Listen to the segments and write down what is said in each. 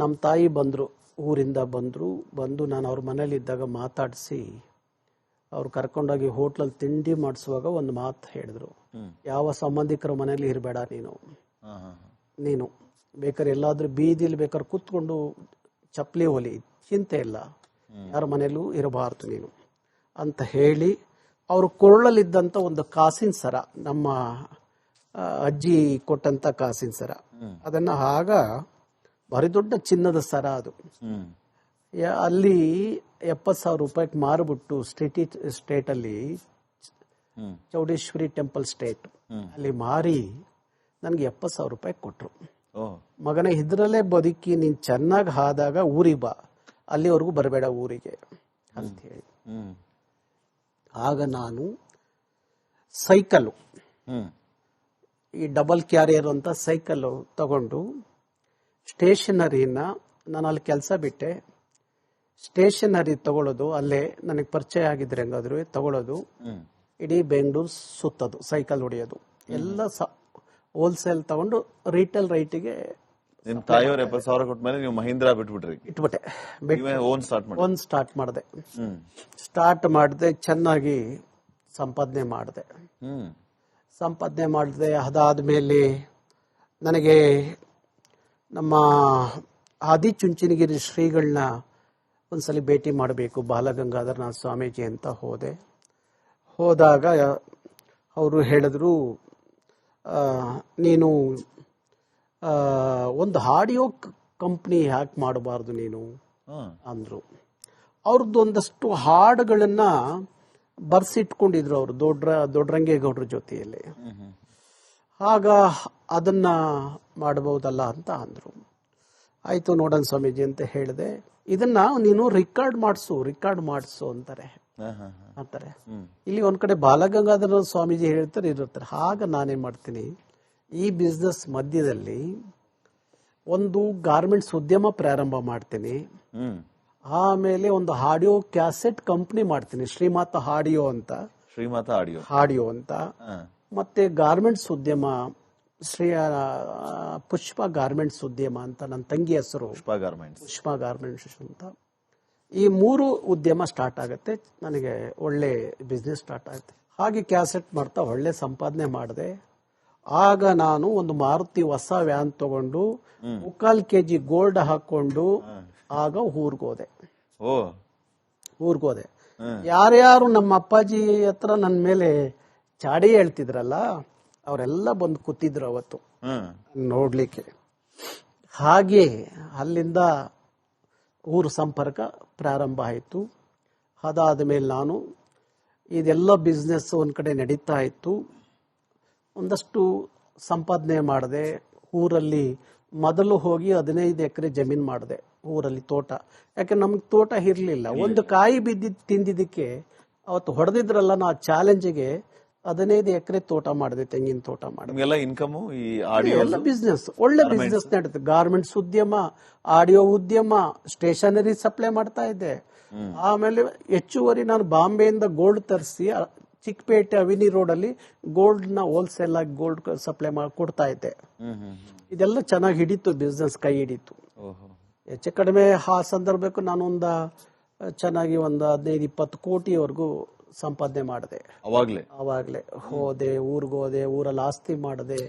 ನಮ್ಮ ತಾಯಿ ಬಂದರು, ಊರಿಂದ ಬಂದು ನಾನು ಅವ್ರ ಮನೇಲಿ ಇದ್ದಾಗ ಮಾತಾಡಿಸಿ ಅವ್ರು ಕರ್ಕೊಂಡೋಗಿ ಹೋಟ್ಲಲ್ಲಿ ತಿಂಡಿ ಮಾಡಿಸುವಾಗ ಒಂದು ಮಾತು ಹೇಳಿದ್ರು, ಯಾವ ಸಂಬಂಧಿಕರ ಮನೇಲಿ ಇರಬೇಡ ನೀನು ಬೇಕಾದ್ರೆ ಎಲ್ಲಾದ್ರೂ ಬೀದಿಲಿ ಬೇಕಾದ್ರೆ ಕೂತ್ಕೊಂಡು ಚಪ್ಪಲಿ ಹೊಲಿ, ಚಿಂತೆ ಇಲ್ಲ, ಯಾರ ಮನೇಲೂ ಇರಬಾರ್ದು ನೀನು ಅಂತ ಹೇಳಿ ಅವರು ಕೊಳ್ಳಲಿದ್ದಂತ ಒಂದು ಕಾಸಿನ ಸರ, ನಮ್ಮ ಅಜ್ಜಿ ಕೊಟ್ಟಂತ ಕಾಸಿನ ಸರ, ಅದನ್ನ ಆಗ ಭಾರಿ ದೊಡ್ಡ ಚಿನ್ನದ ಸರ ಅದು. ಅಲ್ಲಿ 70,000 ರೂಪಾಯಿಗೆ ಮಾರ್ಬಿಟ್ಟು ಸ್ಟೇಟ್ ಅಲ್ಲಿ ಚೌಡೇಶ್ವರಿ ಟೆಂಪಲ್ ಸ್ಟೇಟ್ ಅಲ್ಲಿ ಮಾರಿ ನನ್ಗೆ 70,000 ರೂಪಾಯಿ ಕೊಟ್ರು. ಮಗನ ಇದ್ರಲ್ಲೇ ಬದುಕಿ ನೀನ್ ಚೆನ್ನಾಗಿ ಆದಾಗ ಊರಿಗೆ ಬಾ, ಅಲ್ಲಿವರೆಗೂ ಬರಬೇಡ ಊರಿಗೆ ಅಂತ ಹೇಳಿ. ಆಗ ನಾನು ಸೈಕಲ್, ಈ ಡಬಲ್ ಕ್ಯಾರಿಯರ್ ಅಂತ ಸೈಕಲ್ ತಗೊಂಡು ಸ್ಟೇಷನರಿನ, ನಾನು ಅಲ್ಲಿ ಕೆಲಸ ಬಿಟ್ಟೆ, ಸ್ಟೇಷನರಿ ತಗೊಳ್ಳೋದು, ಅಲ್ಲೇ ನನಗೆ ಪರಿಚಯ ಆಗಿದ್ರೆ ಹೆಂಗಾದ್ರು ತಗೊಳ್ಳೋದು, ಇಡೀ ಬೆಂಗಳೂರು ಸುತ್ತೋದು, ಸೈಕಲ್ ಹೊಡೆಯೋದು, ಎಲ್ಲ ಹೋಲ್ಸೇಲ್ ತಗೊಂಡು ರೀಟೇಲ್ ರೈಟಿಗೆ. ನಿಮ್ ತಾಯಿಯವ್ರ 70,000 ಕೊಟ್ಟ ಮೇಲೆ ನೀವು ಮಹೀಂದ್ರ ಇಟ್ಬಿಟ್ಟೆ, ಓನ್ ಸ್ಟಾರ್ಟ್ ಮಾಡಿದೆ, ಚೆನ್ನಾಗಿ ಸಂಪಾದನೆ ಮಾಡಿದೆ. ಅದಾದ್ಮೇಲೆ ನನಗೆ ನಮ್ಮ ಆದಿಚುಂಚನಗಿರಿ ಶ್ರೀಗಳನ್ನ ಒಂದ್ಸಲಿ ಭೇಟಿ ಮಾಡಬೇಕು, ಬಾಲಗಂಗಾಧರನಾಥ ಸ್ವಾಮೀಜಿ ಅಂತ ಹೋದಾಗ ಅವರು ಹೇಳಿದ್ರು, ನೀನು ಒಂದು ಆಡಿಯೋ ಕಂಪ್ನಿ ಯಾಕೆ ಮಾಡಬಾರ್ದು ನೀನು ಅಂದ್ರು. ಅವ್ರದ್ದು ಒಂದಷ್ಟು ಹಾಡುಗಳನ್ನ ಬರ್ಸಿಟ್ಕೊಂಡಿದ್ರು ಅವರು ದೊಡ್ಡರಂಗೇಗೌಡರ ಜೊತೆಯಲ್ಲಿ. ಆಗ ಅದನ್ನ ಮಾಡಬಹುದಲ್ಲ ಅಂತ ಅಂದ್ರು. ಆಯ್ತು ನೋಡೋಣ ಸ್ವಾಮೀಜಿ ಅಂತ ಹೇಳಿದೆ. ಇದನ್ನ ನೀನು ರಿಕಾರ್ಡ್ ಮಾಡಿಸು ಅಂತಾರೆ. ಇಲ್ಲಿ ಒಂದ್ ಕಡೆ ಬಾಲಗಂಗಾಧರ ಸ್ವಾಮೀಜಿ ಹೇಳ್ತಾರೆ, ಇರ್ತಾರೆ. ಆಗ ನಾನೇನ್ ಮಾಡ್ತೀನಿ, ಈ ಬಿಸ್ನೆಸ್ ಮಧ್ಯದಲ್ಲಿ ಒಂದು ಗಾರ್ಮೆಂಟ್ಸ್ ಉದ್ಯಮ ಪ್ರಾರಂಭ ಮಾಡ್ತೀನಿ, ಆಮೇಲೆ ಒಂದು ಆಡಿಯೋ ಕ್ಯಾಸೆಟ್ ಕಂಪನಿ ಮಾಡ್ತೀನಿ, ಶ್ರೀಮಾತ ಆಡಿಯೋ ಅಂತ, ಮತ್ತೆ ಗಾರ್ಮೆಂಟ್ಸ್ ಉದ್ಯಮ, ಪುಷ್ಪ ಗಾರ್ಮೆಂಟ್ಸ್ ಉದ್ಯಮ ಅಂತ ನನ್ನ ತಂಗಿ ಹೆಸರು, ಪುಷ್ಪ ಗಾರ್ಮೆಂಟ್ಸ್ ಅಂತ. ಈ 3 ಉದ್ಯಮ ಸ್ಟಾರ್ಟ್ ಆಗುತ್ತೆ, ನನಗೆ ಒಳ್ಳೆ ಬಿಸ್ನೆಸ್ ಸ್ಟಾರ್ಟ್ ಆಗುತ್ತೆ. ಹಾಗೆ ಕ್ಯಾಸೆಟ್ ಮಾಡ್ತಾ ಒಳ್ಳೆ ಸಂಪಾದನೆ ಮಾಡಿದೆ. ಆಗ ನಾನು ಒಂದು ಮಾರುತಿ ಹೊಸ ವ್ಯಾನ್ ತಗೊಂಡು 3/4 kg ಗೋಲ್ಡ್ ಹಾಕೊಂಡು ಆಗ ಊರ್ಗೋದೆ. ಯಾರ್ಯಾರು ನಮ್ಮ ಅಪ್ಪಾಜಿ ಹತ್ರ ನನ್ನ ಮೇಲೆ ಚಾಡಿ ಹೇಳ್ತಿದ್ರಲ್ಲ, ಅವರೆಲ್ಲ ಬಂದು ಕೂತಿದ್ರು ಅವತ್ತು ನೋಡ್ಲಿಕ್ಕೆ. ಹಾಗೆ ಅಲ್ಲಿಂದ ಊರು ಸಂಪರ್ಕ ಪ್ರಾರಂಭ ಆಯಿತು. ಅದಾದ ಮೇಲೆ ನಾನು ಇದೆಲ್ಲ ಬಿಸ್ನೆಸ್ ಒಂದ್ ಕಡೆ ನಡೀತಾ ಇತ್ತು, ಒಂದಷ್ಟು ಸಂಪಾದನೆ ಮಾಡಿದೆ. ಊರಲ್ಲಿ ಮೊದಲು ಹೋಗಿ 15 ಎಕರೆ ಜಮೀನ್ ಮಾಡಿದೆ, ಊರಲ್ಲಿ ತೋಟ. ಯಾಕೆ ನಮ್ಗೆ ತೋಟ ಇರ್ಲಿಲ್ಲ. ಒಂದು ಕಾಯಿ ತಿಂದಿದ್ದಕ್ಕೆ ಅವತ್ತು ಹೊಡೆದಿದ್ರಲ್ಲ, ನಾ ಚಾಲೆಂಜ್ಗೆ 15 ಎಕರೆ ತೋಟ ಮಾಡಿದೆ, ತೆಂಗಿನ ತೋಟ ಮಾಡಿದೆ. ಎಲ್ಲ ಬಿಸ್ನೆಸ್, ಒಳ್ಳೆ ಬಿಸ್ನೆಸ್ ನಡೀತದೆ. ಗಾರ್ಮೆಂಟ್ಸ್ ಉದ್ಯಮ, ಆಡಿಯೋ ಉದ್ಯಮ, ಸ್ಟೇಷನರಿ ಸಪ್ಲೈ ಮಾಡ್ತಾ ಇದ್ದೆ. ಆಮೇಲೆ ಹೆಚ್ಚುವರಿ ನಾನು ಬಾಂಬೆಯಿಂದ ಗೋಲ್ಡ್ ತರಿಸಿ ಚಿಕ್ಕಪೇಟೆ ಅವಿನಿ ರೋಡ್ ಅಲ್ಲಿ ಗೋಲ್ಡ್ ನ ಹೋಲ್ಸೇಲ್ ಆಗಿ ಗೋಲ್ಡ್ ಸಪ್ಲೈ ಕೊಡ್ತಾ ಇದ್ದೆ. ಇದೆಲ್ಲ ಚೆನ್ನಾಗಿ ಹಿಡಿತು, ಬಿಸ್ನೆಸ್ ಕೈ ಹಿಡಿತು. ಹೆಚ್ಚು ಕಡಿಮೆ ಆ ಸಂದರ್ಭಕ್ಕೂ ನಾನು ಚೆನ್ನಾಗಿ ಒಂದು 15-20 ಕೋಟಿವರೆಗೂ ಸಂಪಾದನೆ ಮಾಡಿದೆ. ಅವಾಗ್ಲೇ ಊರಿಗೆ ಹೋದೆ, ಊರಲ್ಲಿ ಆಸ್ತಿ ಮಾಡಿದೆ,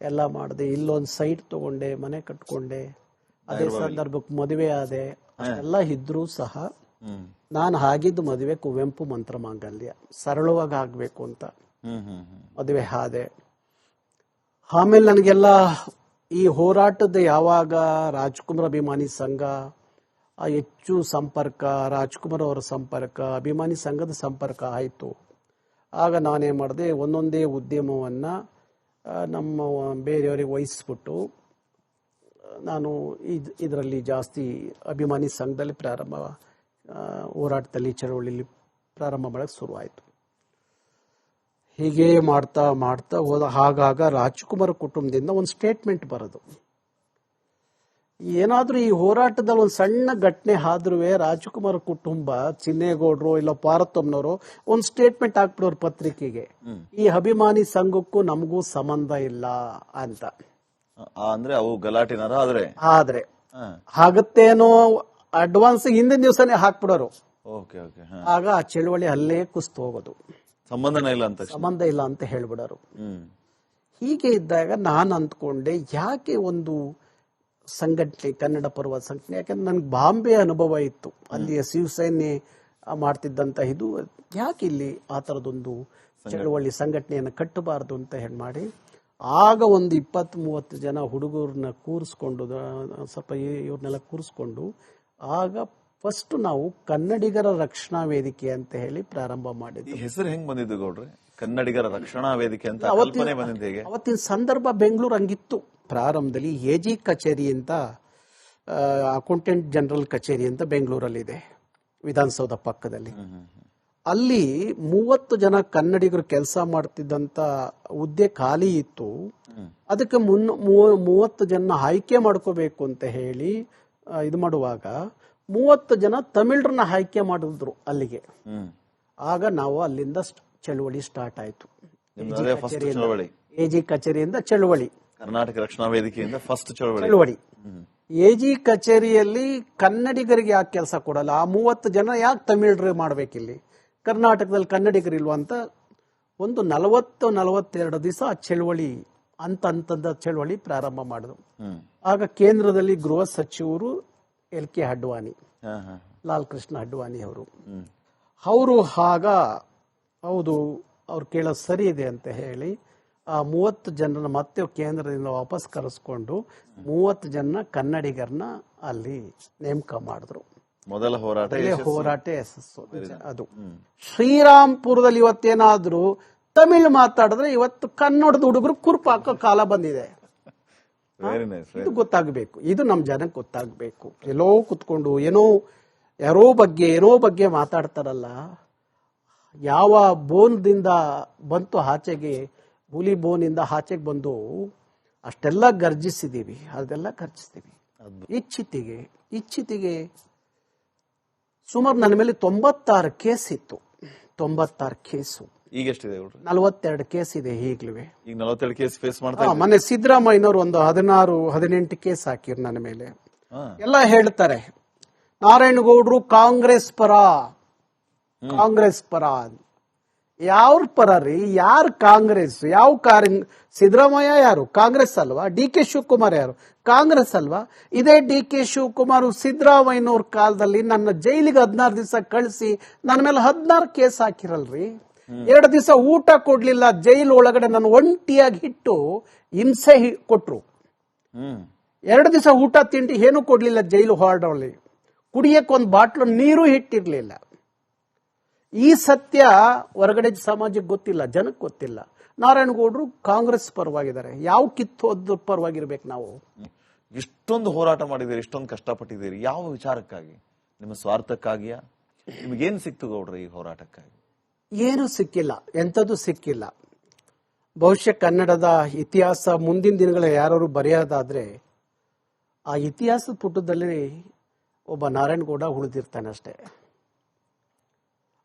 ಎಲ್ಲ ಮಾಡಿದೆ. ಇಲ್ಲೊಂದು ಸೈಟ್ ತಗೊಂಡೆ, ಮನೆ ಕಟ್ಕೊಂಡೆ. ಅದೇ ಸಂದರ್ಭಕ್ಕೆ ಮದುವೆ ಆದೆ. ಎಲ್ಲ ಇದ್ರೂ ಸಹ ನಾನು ಆಗಿದ್ದು ಮದುವೆ ಕುವೆಂಪು ಮಂತ್ರ ಮಾಂಗಲ್ಯ, ಸರಳವಾಗಿ ಆಗ್ಬೇಕು ಅಂತ ಮದುವೆ ಆದೆ. ಆಮೇಲೆ ನನಗೆಲ್ಲ ಈ ಹೋರಾಟದ ಯಾವಾಗ ರಾಜ್ಕುಮಾರ್ ಅಭಿಮಾನಿ ಸಂಘ ಹೆಚ್ಚು ಸಂಪರ್ಕ, ರಾಜ್ಕುಮಾರ್ ಅವರ ಸಂಪರ್ಕ, ಅಭಿಮಾನಿ ಸಂಘದ ಸಂಪರ್ಕ ಆಯಿತು. ಆಗ ನಾನೇನ್ ಮಾಡಿದೆ, ಒಂದೊಂದೇ ಉದ್ಯಮವನ್ನ ನಮ್ಮ ಬೇರೆಯವರಿಗೆ ವಹಿಸ್ಬಿಟ್ಟು ನಾನು ಇದರಲ್ಲಿ ಜಾಸ್ತಿ ಅಭಿಮಾನಿ ಸಂಘದಲ್ಲಿ ಹೋರಾಟದಲ್ಲಿ, ಚಳವಳಿಯಲ್ಲಿ ಪ್ರಾರಂಭ ಮಾಡಕ್ಕೆ ಶುರುವಾಯಿತು. ಹೀಗೆ ಮಾಡ್ತಾ ಹೋದ. ಆಗಾಗ ರಾಜ್ಕುಮಾರ್ ಕುಟುಂಬದಿಂದ ಒಂದು ಸ್ಟೇಟ್ಮೆಂಟ್ ಬರೋದು. ಏನಾದ್ರೂ ಈ ಹೋರಾಟದಲ್ಲಿ ಒಂದು ಸಣ್ಣ ಘಟನೆ ಆದ್ರೂ ರಾಜ್ಕುಮಾರ್ ಕುಟುಂಬ, ಚಿನ್ನೇಗೌಡರು ಇಲ್ಲ ಪಾರ್ವತಮ್ಮನವರು ಒಂದು ಸ್ಟೇಟ್ಮೆಂಟ್ ಹಾಕ್ಬಿಡೋರು ಪತ್ರಿಕೆಗೆ, ಈ ಅಭಿಮಾನಿ ಸಂಘಕ್ಕೂ ನಮಗೂ ಸಂಬಂಧ ಇಲ್ಲ ಅಂತ. ಅಂದ್ರೆ ಅವು ಗಲಾಟೆನಾರ ಆದ್ರೆ ಆಗತ್ತೇನೋ ಅಡ್ವಾನ್ಸ್ ಹಿಂದಿನ ದಿವಸನೇ ಹಾಕ್ಬಿಡೋರು. Okay okay. ಆಗ ಆ ಚಳುವಳಿ ಅಲ್ಲೇ ಕುಸ್ತು ಹೋಗೋದು, ಸಂಬಂಧನೇ ಇಲ್ಲ ಅಂತ. ಸಂಬಂಧ ಇಲ್ಲ ಅಂತ ಹೇಳ್ಬಿಡೋರು. ಹೀಗೆ ಇದ್ದಾಗ ನಾನು ಅಂದ್ಕೊಂಡೆ, ಯಾಕೆ ಒಂದು ಸಂಘಟನೆ, ಕನ್ನಡ ಪರ್ವ ಸಂಘಟನೆ, ಯಾಕಂದ್ರೆ ನನ್ಗೆ ಬಾಂಬೆ ಅನುಭವ ಇತ್ತು, ಅಲ್ಲಿಯ ಶಿವಸೇನೆ ಮಾಡ್ತಿದ್ದಂತ ಇದು, ಯಾಕೆ ಇಲ್ಲಿ ಆ ಥರದೊಂದು ಚಳುವಳಿ ಸಂಘಟನೆಯನ್ನು ಕಟ್ಟಬಾರದು ಅಂತ ಹೇಳಿ ಮಾಡಿ, ಆಗ ಒಂದು 20-30 ಜನ ಹುಡುಗರನ್ನ ಕೂರಿಸ್ಕೊಂಡು, ಸ್ವಲ್ಪ ಇವ್ರನ್ನೆಲ್ಲ ಕೂರಿಸ್ಕೊಂಡು, ಆಗ ಫಸ್ಟ್ ನಾವು ಕನ್ನಡಿಗರ ರಕ್ಷಣಾ ವೇದಿಕೆ ಅಂತ ಹೇಳಿ ಪ್ರಾರಂಭ ಮಾಡಿದ್ವಿ. ಹೆಸರು ಹೆಂಗ್ ಬಂದಿದ್ದು ಗೌಡ್ರೆ, ಕನ್ನಡಿಗರ ರಕ್ಷಣಾ ವೇದಿಕೆ ಅಂತ ಕಲ್ಪನೆ ಬಂದಿದ್ದು ಹೇಗೆ? ಅವತ್ತಿನ ಸಂದರ್ಭ ಬೆಂಗಳೂರು ಹಂಗಿತ್ತು. ಪ್ರಾರಂಭದಲ್ಲಿ ಎಜಿ ಕಚೇರಿ ಅಂತ, ಅಕೌಂಟೆಂಟ್ ಜನರಲ್ ಕಚೇರಿ ಅಂತ ಬೆಂಗಳೂರಲ್ಲಿದೆ, ವಿಧಾನಸೌಧ ಪಕ್ಕದಲ್ಲಿ. ಅಲ್ಲಿ 30 ಜನ ಕನ್ನಡಿಗರು ಕೆಲಸ ಮಾಡ್ತಿದ್ದಂತ ಹುದ್ದೆ ಖಾಲಿ ಇತ್ತು. ಅದಕ್ಕೆ 30 ಜನ ಆಯ್ಕೆ ಮಾಡ್ಕೋಬೇಕು ಅಂತ ಹೇಳಿ ಇದು ಮಾಡುವಾಗ 30 ಜನ ತಮಿಳರನ್ನ ಆಯ್ಕೆ ಮಾಡಿದ್ರು ಅಲ್ಲಿಗೆ. ಆಗ ನಾವು ಅಲ್ಲಿಂದ ಚಳುವಳಿ ಸ್ಟಾರ್ಟ್ ಆಯ್ತು. ಎಜಿ ಕಚೇರಿಯಿಂದ ಚಳುವಳಿ, ಕರ್ನಾಟಕ ರಕ್ಷಣಾ ವೇದಿಕೆಯಿಂದ ಫಸ್ಟ್ ಚಳುವಳಿ. ಎಜಿ ಕಚೇರಿಯಲ್ಲಿ ಕನ್ನಡಿಗರಿಗೆ ಯಾಕೆ ಕೆಲಸ ಕೊಡಲ್ಲ, ಆ 30 ಜನ ಯಾಕೆ ತಮಿಳರು ಮಾಡ್ಬೇಕಿಲ್ಲಿ, ಕರ್ನಾಟಕದಲ್ಲಿ ಕನ್ನಡಿಗರಿಲ್ವಾ ಅಂತ ಒಂದು 40-42 ದಿವಸ ಚಳುವಳಿ ಹಂತದ ಚಳುವಳಿ ಪ್ರಾರಂಭ ಮಾಡಿದ್ರು. ಆಗ ಕೇಂದ್ರದಲ್ಲಿ ಗೃಹ ಸಚಿವರು LK ಅಡ್ವಾಣಿ, ಲಾಲ್ ಕೃಷ್ಣ ಅಡ್ವಾಣಿ ಅವರು ಆಗ ಹೌದು ಅವ್ರು ಕೇಳೋದು ಸರಿ ಇದೆ ಅಂತ ಹೇಳಿ ಆ 30 ಜನರನ್ನ ಮತ್ತೆ ಕೇಂದ್ರದಿಂದ ವಾಪಸ್ ಕರೆಸ್ಕೊಂಡು 30 ಜನ ಕನ್ನಡಿಗರನ್ನ ಅಲ್ಲಿ ನೇಮಕ ಮಾಡಿದ್ರು. ಮೊದಲ ಹೋರಾಟ ಅದು. ಶ್ರೀರಾಮ್ಪುರದಲ್ಲಿ ಇವತ್ತೇನಾದ್ರೂ ತಮಿಳು ಮಾತಾಡಿದ್ರೆ ಇವತ್ತು ಕನ್ನಡದ ಹುಡುಗರು ಕುರುಪು ಹಾಕೋ ಕಾಲ ಬಂದಿದೆ. ಇದು ಗೊತ್ತಾಗಬೇಕು, ಇದು ನಮ್ಮ ಜನಕ್ಕೆ ಗೊತ್ತಾಗಬೇಕು. ಎಲ್ಲೋ ಕುತ್ಕೊಂಡು ಯಾರೋ ಬಗ್ಗೆ ಮಾತಾಡ್ತಾರಲ್ಲ, ಯಾವ ಬೋನ್ದಿಂದ ಬಂತು ಆಚೆಗೆ, ಹುಲಿ ಬೋನಿಂದ ಆಚೆಗೆ ಬಂದು ಅಷ್ಟೆಲ್ಲ ಗರ್ಜಿಸಿದೀವಿ, ಅದೆಲ್ಲ ಗರ್ಜಿಸ್ತೀವಿ. ಇಚ್ಛಿತಿಗೆ ಸುಮಾರು ನನ್ನ ಮೇಲೆ 96 ಕೇಸ್ ಇತ್ತು. 96 ಕೇಸು. ಈಗ ಎಷ್ಟಿದೆ? 42 ಕೇಸ್ ಇದೆ ಈಗ್ಲೂ. ಈಗ 42 ಕೇಸ್ ಫೇಸ್ ಮಾಡ್ತಾ ಮೊನ್ನೆ ಸಿದ್ದರಾಮಯ್ಯನವರು ಒಂದು 16-18 ಕೇಸ್ ಹಾಕಿರ್ ನನ್ನ ಮೇಲೆ. ಎಲ್ಲ ಹೇಳ್ತಾರೆ ನಾರಾಯಣಗೌಡರು ಕಾಂಗ್ರೆಸ್ ಪರ. ಯಾವ ಪರ ರೀ? ಯಾರು ಕಾಂಗ್ರೆಸ್? ಸಿದ್ದರಾಮಯ್ಯ ಯಾರು? ಕಾಂಗ್ರೆಸ್ ಅಲ್ವಾ? DK ಶಿವಕುಮಾರ್ ಯಾರು? ಕಾಂಗ್ರೆಸ್ ಅಲ್ವಾ? ಇದೇ DK ಶಿವಕುಮಾರ್ ಸಿದ್ದರಾಮಯ್ಯನವ್ರ ಕಾಲದಲ್ಲಿ ನನ್ನ ಜೈಲಿಗೆ 16 ದಿವಸ ಕಳಿಸಿ ನನ್ನ ಮೇಲೆ 16 ಕೇಸ್ ಹಾಕಿರಲ್ರಿ. 2 ದಿವಸ ಊಟ ಕೊಡ್ಲಿಲ್ಲ, ಜೈಲು ಒಳಗಡೆ ನನ್ನ ಒಂಟಿಯಾಗಿ ಇಟ್ಟು ಹಿಂಸೆ ಕೊಟ್ರು. 2 ದಿವಸ ಊಟ ತಿಂಡಿ ಏನು ಕೊಡ್ಲಿಲ್ಲ ಜೈಲು ಹೊರಡಲ್ಲಿ. ಕುಡಿಯಕ್ಕೆ ಒಂದು ಬಾಟ್ಲು ನೀರು ಇಟ್ಟಿರ್ಲಿಲ್ಲ. ಈ ಸತ್ಯ ಹೊರಗಡೆ ಸಮಾಜಕ್ಕೆ ಗೊತ್ತಿಲ್ಲ, ಜನಕ್ಕೆ ಗೊತ್ತಿಲ್ಲ. ನಾರಾಯಣಗೌಡರು ಕಾಂಗ್ರೆಸ್ ಪರವಾಗಿದ್ದಾರೆ. ಯಾವ ಕಿತ್ತೋದ್ರ ಪರವಾಗಿರ್ಬೇಕು ನಾವು? ಇಷ್ಟೊಂದು ಹೋರಾಟ ಮಾಡಿದ್ದೀರಿ, ಇಷ್ಟೊಂದು ಕಷ್ಟಪಟ್ಟಿದ್ದೀರಿ, ಯಾವ ವಿಚಾರಕ್ಕಾಗಿ? ನಿಮ್ಮ ಸ್ವಾರ್ಥಕ್ಕಾಗಿಯಾ? ನಿಮಗೇನು ಸಿಕ್ತು ಗೌಡ್ರೆ ಈ ಹೋರಾಟಕ್ಕಾಗಿ? ಏನು ಸಿಕ್ಕಿಲ್ಲ, ಎಂಥದ್ದು ಸಿಕ್ಕಿಲ್ಲ. ಬಹುಶಃ ಕನ್ನಡದ ಇತಿಹಾಸ ಮುಂದಿನ ದಿನಗಳ ಯಾರು ಬರೆಯೋದಾದ್ರೆ ಆ ಇತಿಹಾಸದ ಪುಟದಲ್ಲಿ ಒಬ್ಬ ನಾರಾಯಣಗೌಡ ಉಳಿದಿರ್ತಾನೆ ಅಷ್ಟೇ.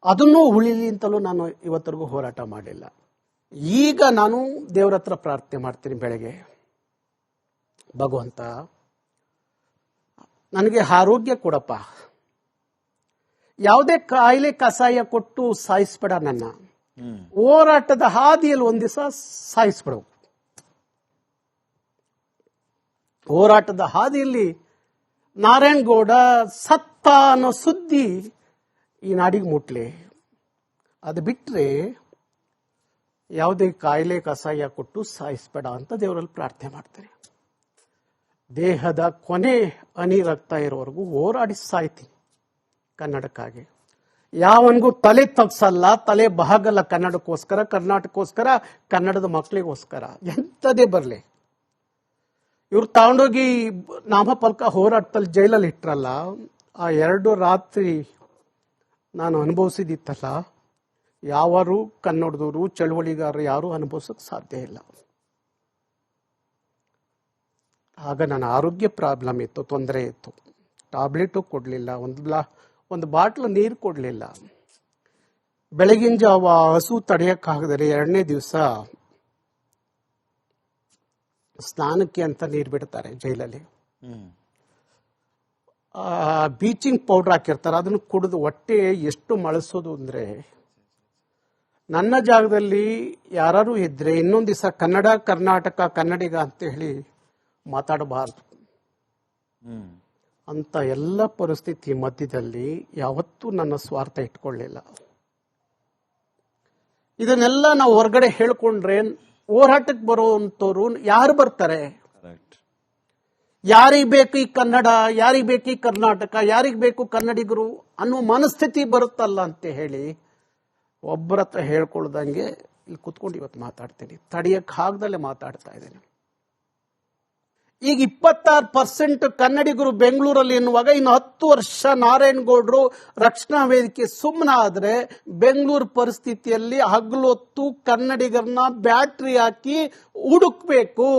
ಅದನ್ನೂ ಉಳಿಲಿ ಅಂತಲೂ ನಾನು ಇವತ್ತರೆಗೂ ಹೋರಾಟ ಮಾಡಿಲ್ಲ. ಈಗ ನಾನು ದೇವರ ಹತ್ರ ಪ್ರಾರ್ಥನೆ ಮಾಡ್ತೀನಿ ಬೆಳಗ್ಗೆ, ಭಗವಂತ ನನಗೆ ಆರೋಗ್ಯ ಕೊಡಪ್ಪ, ಯಾವುದೇ ಕಾಯಿಲೆ ಕಸಾಯ ಕೊಟ್ಟು ಸಾಯಿಸ್ಬೇಡ, ನನ್ನ ಹೋರಾಟದ ಹಾದಿಯಲ್ಲಿ ಒಂದ್ ದಿವಸ ಸಾಯಿಸ್ಬಿಡ. ಹೋರಾಟದ ಹಾದಿಯಲ್ಲಿ ನಾರಾಯಣಗೌಡ ಸತ್ತ ಅನ್ನೋ ಸುದ್ದಿ ಈ ನಾಡಿಗೆ ಮುಟ್ಲಿ. ಅದು ಬಿಟ್ರೆ ಯಾವುದೇ ಕಾಯಿಲೆ ಕಸಾಯ ಕೊಟ್ಟು ಸಾಯಿಸ್ಬೇಡ ಅಂತ ದೇವರಲ್ಲಿ ಪ್ರಾರ್ಥನೆ ಮಾಡ್ತಾರೆ. ದೇಹದ ಕೊನೆ ಹನಿ ರಕ್ತ ಇರೋವರೆಗೂ ಹೋರಾಡಿ ಸಾಯ್ತೀನಿ ಕನ್ನಡಕ್ಕಾಗಿ. ಯಾವನಿಗೂ ತಲೆ ತಗ್ಸಲ್ಲ, ತಲೆ ಬಹಗಲ್ಲ ಕನ್ನಡಕ್ಕೋಸ್ಕರ, ಕರ್ನಾಟಕಕ್ಕೋಸ್ಕರ, ಕನ್ನಡದ ಮಕ್ಕಳಿಗೋಸ್ಕರ. ಎಂಥದೇ ಬರಲಿ. ಇವ್ರು ತಗೊಂಡೋಗಿ ನಾಮಫಲಕ ಹೋರಾಟದಲ್ಲಿ ಜೈಲಲ್ಲಿ ಇಟ್ರಲ್ಲ, ಆ 2 ರಾತ್ರಿ ನಾನು ಅನುಭವಿಸಿದಿತ್ತಲ್ಲ, ಯಾರು ಕನ್ನಡದವರು ಚಳುವಳಿಗಾರರು ಯಾರು ಅನುಭವಿಸೋಕೆ ಸಾಧ್ಯ ಇಲ್ಲ. ಆಗ ನನ್ನ ಆರೋಗ್ಯ ಪ್ರಾಬ್ಲಮ್ ಇತ್ತು, ತೊಂದರೆ ಇತ್ತು. ಟ್ಯಾಬ್ಲೆಟು ಕೊಡಲಿಲ್ಲ, ಒಂದು ಬಾಟ್ಲು ನೀರು ಕೊಡಲಿಲ್ಲ. ಬೆಳಗಿನ ಜಾವ ಹಸು ತಡೆಯಕ್ಕಾಗದರೆ 2ನೇ ದಿವಸ ಸ್ನಾನಕ್ಕೆ ಅಂತ ನೀರು ಬಿಡ್ತಾರೆ ಜೈಲಲ್ಲಿ. ಬೀಚಿಂಗ್ ಪೌಡರ್ ಹಾಕಿರ್ತಾರೆ, ಅದನ್ನು ಕುಡಿದು ಹೊಟ್ಟೆ ಎಷ್ಟು ಮಳಸೋದು ಅಂದ್ರೆ, ನನ್ನ ಜಾಗದಲ್ಲಿ ಯಾರು ಇದ್ರೆ ಇನ್ನೊಂದು ದಿವಸ ಕನ್ನಡ ಕರ್ನಾಟಕ ಕನ್ನಡಿಗ ಅಂತ ಹೇಳಿ ಮಾತಾಡಬಾರ್ದು ಅಂತ ಎಲ್ಲ ಪರಿಸ್ಥಿತಿ ಮಧ್ಯದಲ್ಲಿ ಯಾವತ್ತೂ ನನ್ನ ಸ್ವಾರ್ಥ ಇಟ್ಕೊಳ್ಳಿಲ್ಲ. ಇದನ್ನೆಲ್ಲ ನಾವು ಹೊರಗಡೆ ಹೇಳ್ಕೊಂಡ್ರೆ ಹೋರಾಟಕ್ಕೆ ಬರುವಂತವ್ರು ಯಾರು ಬರ್ತಾರೆ? ಯಾರಿಗೆ ಬೇಕು ಈ ಕನ್ನಡ, ಯಾರಿಗೆ ಬೇಕು ಈ ಕರ್ನಾಟಕ, ಯಾರಿಗೆ ಬೇಕು ಕನ್ನಡಿಗರು ಅನ್ನೋ ಮನಸ್ಥಿತಿ ಬರುತ್ತಲ್ಲ ಅಂತ ಹೇಳಿ ಒಬ್ಬರ ಹತ್ರ ಹೇಳ್ಕೊಳ್ದಂಗೆ ಇಲ್ಲಿ ಕುತ್ಕೊಂಡು ಇವತ್ತು ಮಾತಾಡ್ತೀನಿ. ತಡೆಯಕ್ಕೆ ಆಗದಲ್ಲೇ ಮಾತಾಡ್ತಾ ಇದ್ದೀನಿ. ಈಗ 26% ಕನ್ನಡಿಗರು ಬೆಂಗಳೂರಲ್ಲಿ ಎನ್ನುವಾಗ ಇನ್ನು 10 ವರ್ಷ ನಾರಾಯಣಗೌಡರು ರಕ್ಷಣಾ ವೇದಿಕೆ ಸುಮ್ಮನೆ ಆದ್ರೆ ಬೆಂಗಳೂರು ಪರಿಸ್ಥಿತಿಯಲ್ಲಿ ಹಗಲೊತ್ತು ಕನ್ನಡಿಗರನ್ನ ಬ್ಯಾಟ್ರಿ ಹಾಕಿ ಹುಡುಕ್ಬೇಕು.